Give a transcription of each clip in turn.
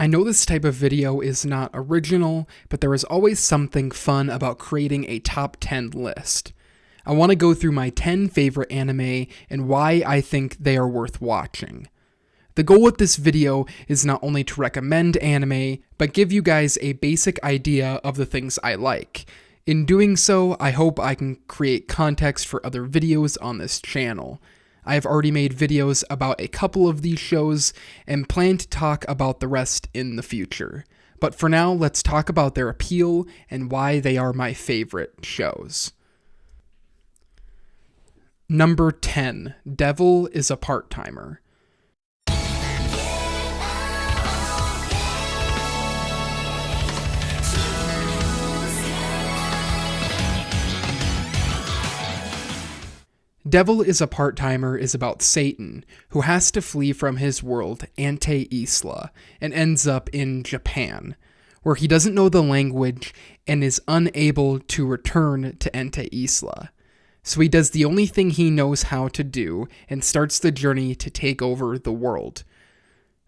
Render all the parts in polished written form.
I know this type of video is not original, but there is always something fun about creating a top 10 list. I want to go through my 10 favorite anime and why I think they are worth watching. The goal with this video is not only to recommend anime, but give you guys a basic idea of the things I like. In doing so, I hope I can create context for other videos on this channel. I have already made videos about a couple of these shows and plan to talk about the rest in the future. But for now, let's talk about their appeal and why they are my favorite shows. Number 10, Devil is a Part-Timer. Devil is a Part-Timer is about Satan, who has to flee from his world, Ante Isla, and ends up in Japan, where he doesn't know the language and is unable to return to Ante Isla. So he does the only thing he knows how to do and starts the journey to take over the world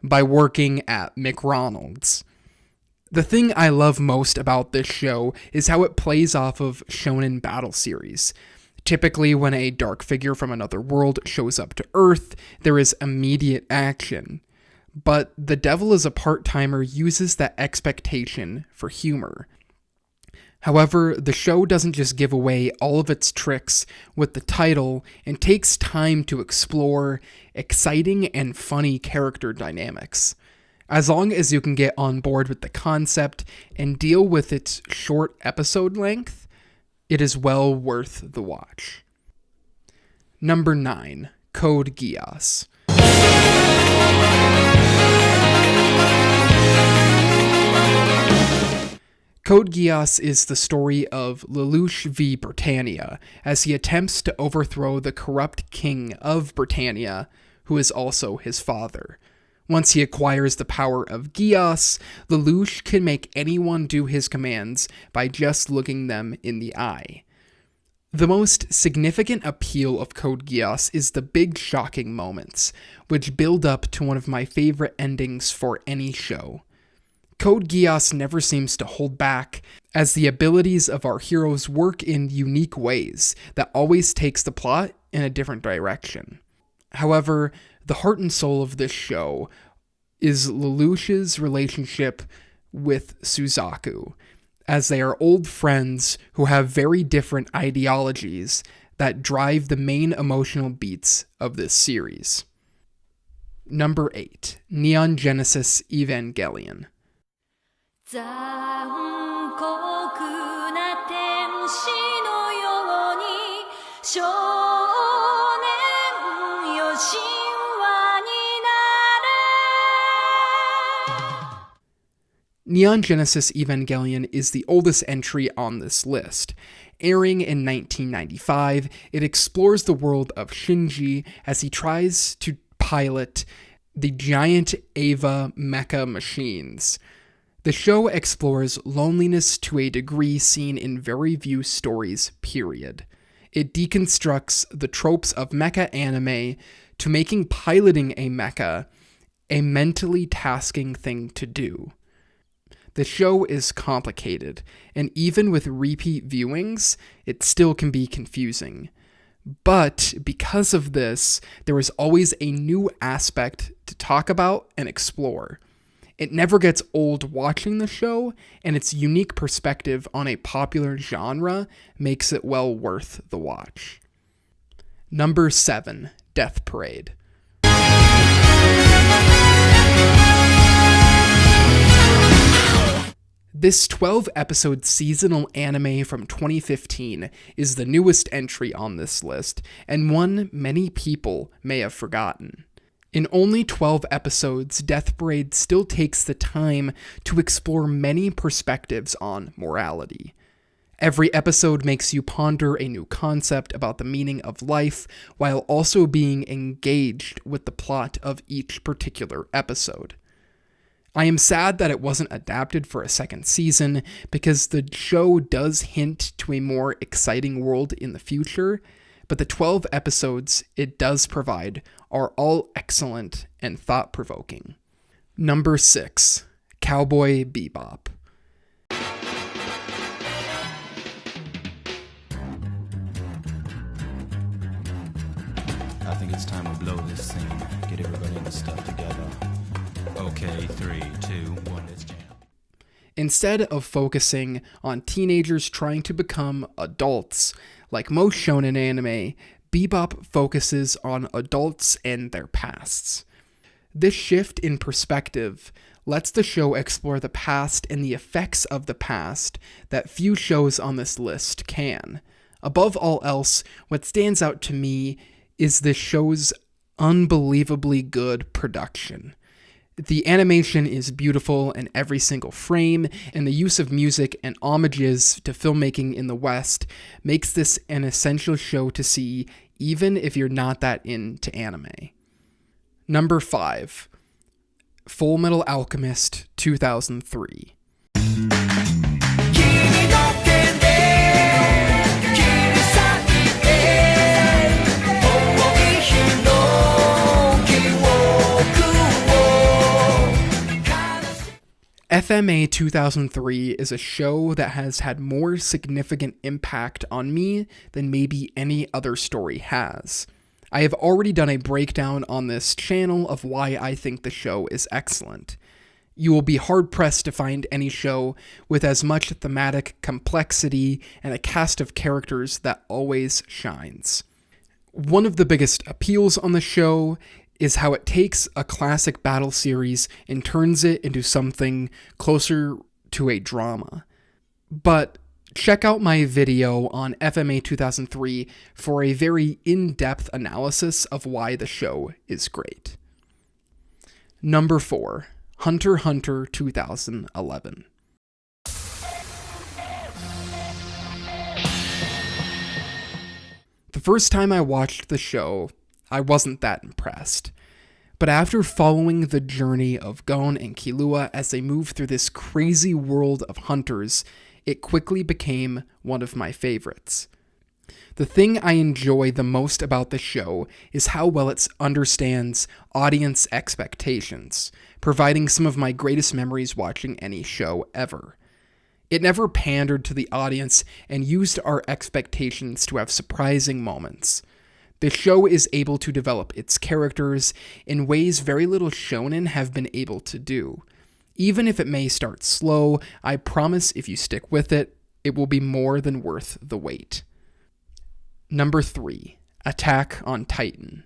by working at McDonald's. The thing I love most about this show is how it plays off of shonen battle series. Typically, when a dark figure from another world shows up to Earth, there is immediate action. But The Devil is a Part-Timer uses that expectation for humor. However, the show doesn't just give away all of its tricks with the title and takes time to explore exciting and funny character dynamics. As long as you can get on board with the concept and deal with its short episode length, it is well worth the watch. Number 9, Code Geass. Code Geass is the story of Lelouch v. Britannia, as he attempts to overthrow the corrupt king of Britannia, who is also his father. Once he acquires the power of Geass, Lelouch can make anyone do his commands by just looking them in the eye. The most significant appeal of Code Geass is the big shocking moments, which build up to one of my favorite endings for any show. Code Geass never seems to hold back, as the abilities of our heroes work in unique ways that always takes the plot in a different direction. However, the heart and soul of this show is Lelouch's relationship with Suzaku, as they are old friends who have very different ideologies that drive the main emotional beats of this series. Number 8, Neon Genesis Evangelion. Neon Genesis Evangelion is the oldest entry on this list. Airing in 1995, it explores the world of Shinji as he tries to pilot the giant Eva mecha machines. The show explores loneliness to a degree seen in very few stories, period. It deconstructs the tropes of mecha anime to making piloting a mecha a mentally tasking thing to do. The show is complicated, and even with repeat viewings, it still can be confusing. But because of this, there is always a new aspect to talk about and explore. It never gets old watching the show, and its unique perspective on a popular genre makes it well worth the watch. Number 7, Death Parade. This 12-episode seasonal anime from 2015 is the newest entry on this list, and one many people may have forgotten. In only 12 episodes, Death Parade still takes the time to explore many perspectives on morality. Every episode makes you ponder a new concept about the meaning of life, while also being engaged with the plot of each particular episode. I am sad that it wasn't adapted for a second season, because the show does hint to a more exciting world in the future, but the 12 episodes it does provide are all excellent and thought-provoking. Number 6, Cowboy Bebop. I think it's time we blow this scene. Get everybody in the stuff together. Okay, 3, 2, 1, let's jam. Instead of focusing on teenagers trying to become adults, like most shonen anime, Bebop focuses on adults and their pasts. This shift in perspective lets the show explore the past and the effects of the past that few shows on this list can. Above all else, what stands out to me is this show's unbelievably good production. The animation is beautiful in every single frame, and the use of music and homages to filmmaking in the West makes this an essential show to see, even if you're not that into anime. Number 5. Full Metal Alchemist 2003. FMA 2003 is a show that has had more significant impact on me than maybe any other story has. I have already done a breakdown on this channel of why I think the show is excellent. You will be hard-pressed to find any show with as much thematic complexity and a cast of characters that always shines. One of the biggest appeals on the show is how it takes a classic battle series and turns it into something closer to a drama. But check out my video on FMA 2003 for a very in-depth analysis of why the show is great. Number 4. Hunter x Hunter 2011. The first time I watched the show, I wasn't that impressed. But after following the journey of Gon and Killua as they move through this crazy world of hunters, it quickly became one of my favorites. The thing I enjoy the most about the show is how well it understands audience expectations, providing some of my greatest memories watching any show ever. It never pandered to the audience and used our expectations to have surprising moments. The show is able to develop its characters in ways very little shonen have been able to do. Even if it may start slow, I promise if you stick with it, it will be more than worth the wait. Number 3. Attack on Titan.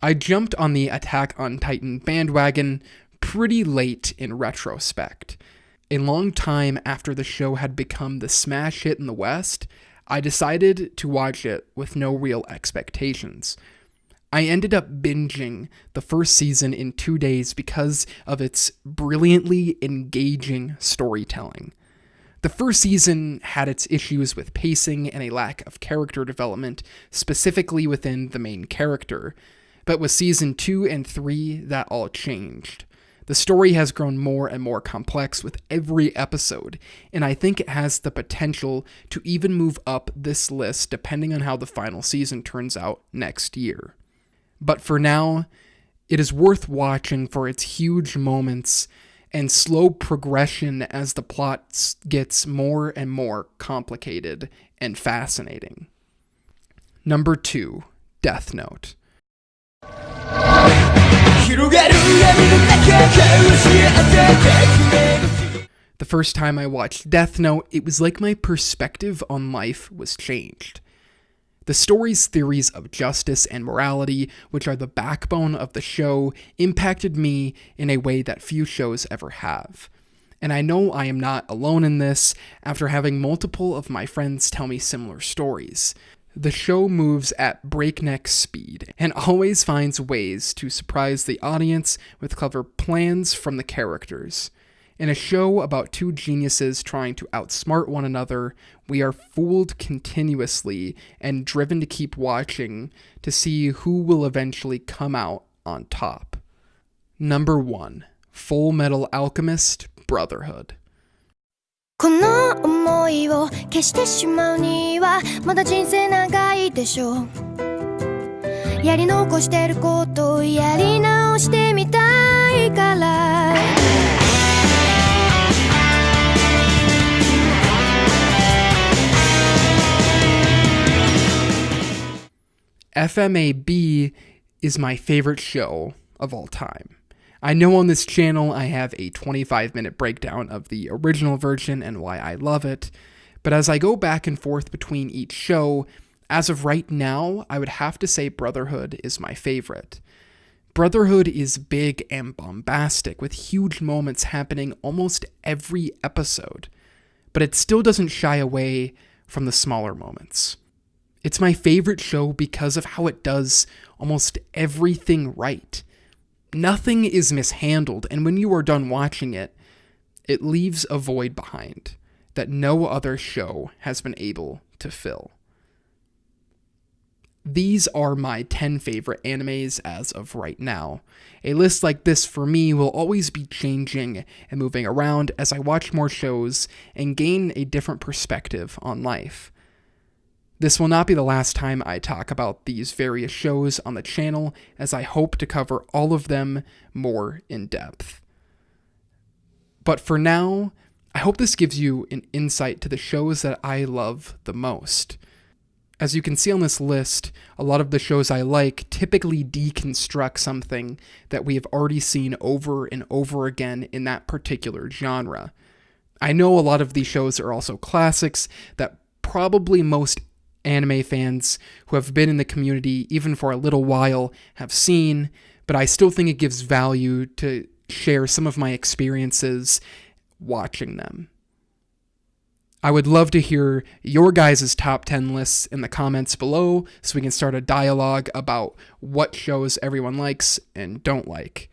I jumped on the Attack on Titan bandwagon pretty late in retrospect. A long time after the show had become the smash hit in the West, I decided to watch it with no real expectations. I ended up binging the first season in 2 days because of its brilliantly engaging storytelling. The first season had its issues with pacing and a lack of character development, specifically within the main character. But with season 2 and 3, that all changed. The story has grown more and more complex with every episode, and I think it has the potential to even move up this list depending on how the final season turns out next year. But for now, it is worth watching for its huge moments and slow progression as the plot gets more and more complicated and fascinating. Number 2, Death Note. The first time I watched Death Note, it was like my perspective on life was changed. The story's theories of justice and morality, which are the backbone of the show, impacted me in a way that few shows ever have. And I know I am not alone in this after having multiple of my friends tell me similar stories. The show moves at breakneck speed and always finds ways to surprise the audience with clever plans from the characters. In a show about two geniuses trying to outsmart one another, we are fooled continuously and driven to keep watching to see who will eventually come out on top. Number 1, Full Metal Alchemist Brotherhood. この思いを消してしまうにはまだ人生長いでしょう。やり残してることをやり直してみたいから。FMAB is my favorite show of all time. I know on this channel I have a 25-minute breakdown of the original version and why I love it, but as I go back and forth between each show, as of right now, I would have to say Brotherhood is my favorite. Brotherhood is big and bombastic, with huge moments happening almost every episode, but it still doesn't shy away from the smaller moments. It's my favorite show because of how it does almost everything right. Nothing is mishandled, and when you are done watching it, it leaves a void behind that no other show has been able to fill. These are my 10 favorite animes as of right now. A list like this for me will always be changing and moving around as I watch more shows and gain a different perspective on life. This will not be the last time I talk about these various shows on the channel, as I hope to cover all of them more in depth. But for now, I hope this gives you an insight to the shows that I love the most. As you can see on this list, a lot of the shows I like typically deconstruct something that we have already seen over and over again in that particular genre. I know a lot of these shows are also classics that probably most anime fans who have been in the community even for a little while have seen, but I still think it gives value to share some of my experiences watching them. I would love to hear your guys' top 10 lists in the comments below so we can start a dialogue about what shows everyone likes and don't like.